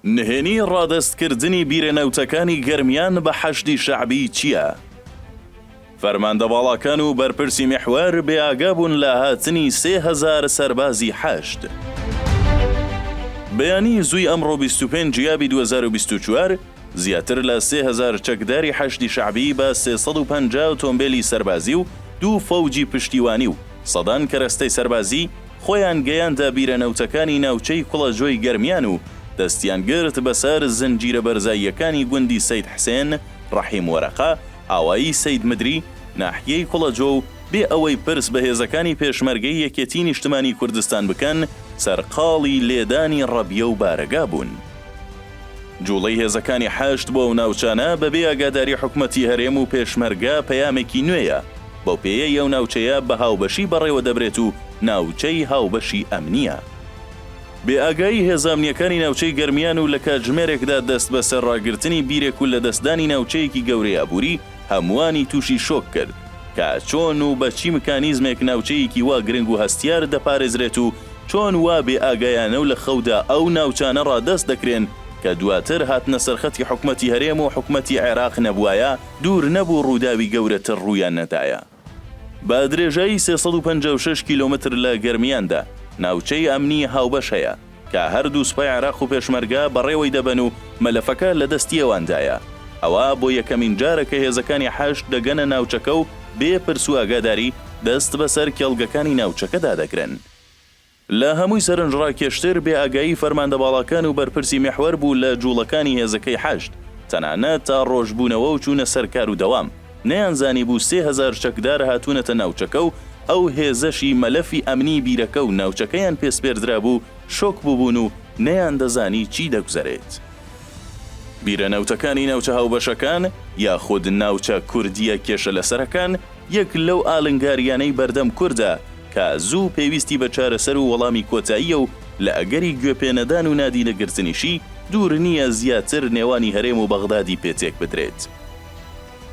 نهێنی ڕادەستکردنی بیرەنەوتەکانی گەرمیان بە حەشدی شەعبی چییە؟ فەرماندەباڵەکان و بەرپرسی میحوەر بێئاگا بوون لە هاتنی 3000 سەربازی حەشد. بەیانی زووی ئەمڕۆ 25 جیابی 2024 زیاتر لە 3000 چەکداری حەشدی شەعبی بە 350 ئۆتۆمبیلی سەربازی و 2 فەوجی پشتیوانی و سەدان کەرەستەی سەربازی خۆیان گەیاندە بیرەنەوتەکانی ناوچەی کوڵەجۆی گەرمیان و دەستیان گرت بەسەر زنجیرە بەرزاییەکانی گوندی سەید حسێن، ڕەحیم وەرەقا، ئاوایی سەید مدری، ناحیەی کوڵەجۆ و بێ ئەوەی پرس بە هێزەکانی پێشمەرگەی یەکێتی نیشتمانی کوردستان بکەن، سەرقاڵی لێدانی ڕەبیە و بارەگا بوون. جوڵەی هێزەکانی حەشد بۆ ئەو ناوچانە بەبێ ئاگاداری حکومەتی هەرێم و پێشمەرگە پەیامێکی نوێیە، بەو پێیە ئەو ناوچەیە بە هاوبەشی بەڕێوە دەبرێت و ناوچەی هاوبەشی ئەمنیە. بێ ئاگایی هێزامنیەکانی ناوچەی گەرمیان و لە کاتژمێرێکدا دەست بە سەرڕاگرتنی بیرێک و لە دەستدانی ناوچەیەکی گەورەی ئابووری هەمووانی تووشی شۆک کرد کە چۆن و بە چی مکانیزمێک ناوچەیەکی وا گرنگ و هەستیار دەپارێزرێت و چۆن وا بێ ئاگایانە و لە خەودا ئەو ناوچانە ڕادەست دەکرێن کە دواتر هاتنە سەرخەتی حکومەتی هەرێم و حکومەتی عێراق نەبووایە دوور نەبوو ڕووداوی گەورەتر ڕوویان نەدایە. بە درێژایی 356 کیلۆمتر لە گەرمیاندا ناوچەی ئەمنی هاوبەش هەیە کە هەردوو سوپای عێراق و پێشمەرگە بەڕێوەی دەبن و مەلەفەکە لە دەستی ئەواندایە. ئەوە بۆ یەکەمین جارە کە هێزەکانی حەشد دەگەنە ناوچەکە و بێ پرس و ئاگاداری دەست بەسەر کێڵگەکانی ناوچەکەدا دەگرن. لە هەمووی سەرنجڕاکێشتر بێ ئاگایی فەرماندەباڵەکان و بەرپرسی میحوەر بوو لە جوڵەکانی هێزەکەی حەشد، تەنانەت تا ڕۆژبوونەوە و چوونە سەرکار و دەوام. نەیانزانی بوو 3000 چەکدار هاتوونەتە ناوچەکە و ئەو هێزەشی مەلەفی ئەمنی بیرەکە و ناوچەکەیان پێسپێردرا بوو شۆک بووبوون و نەیان دەزانی چی دەگوزارێت. بیرەنەوتەکانی ناوچە هاوبەشەکان یاخود ناوچە کوردیە کێشە لەسەرەکان یەک لەو ئالنگاریانەی بەردەم کووردە کە زوو پێویستی بە چارەسەر و وەڵامی کۆتاییە و لە ئەگەری گوێپێنەدان و نادینەگرتنیشی دوور نییە زیاتر نێوانی هەرێم و بەغدادی پێچێک بدرێت.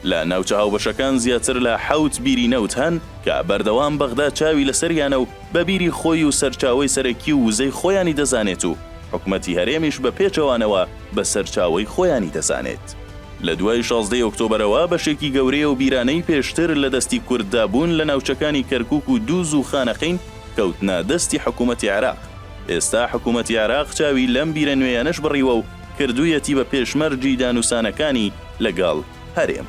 لە ناوچە هاوبەشەکان زیاتر لە 7 بیری نەوت هەن کە بەردەوام بەغدا چاوی لەسەریانە و بە بیری خۆی و سەرچاوەی سەرەکی و وزەی خۆیانی دەزانێت و حکومەتی هەرێمیش بە پێچەوانەوە بە سەرچاوەی خۆیانی دەزانێت. لە دوای 16 ئۆکتۆبرەوە بەشێکی گەورەیە و بیرانەی پێشتر لە دەستی کورددابوون لە ناوچەکانی کەرکووک و دووز و خانەقین کەوتنە دەستی حکومەتی عێراق. ئێستا حکومەتی عێراق چاوی لەم بیرە نوێیانەش بڕیوە و کردوویەتی بە پێشمەرجی دانووسانەکانی لەگەڵ هەرێم.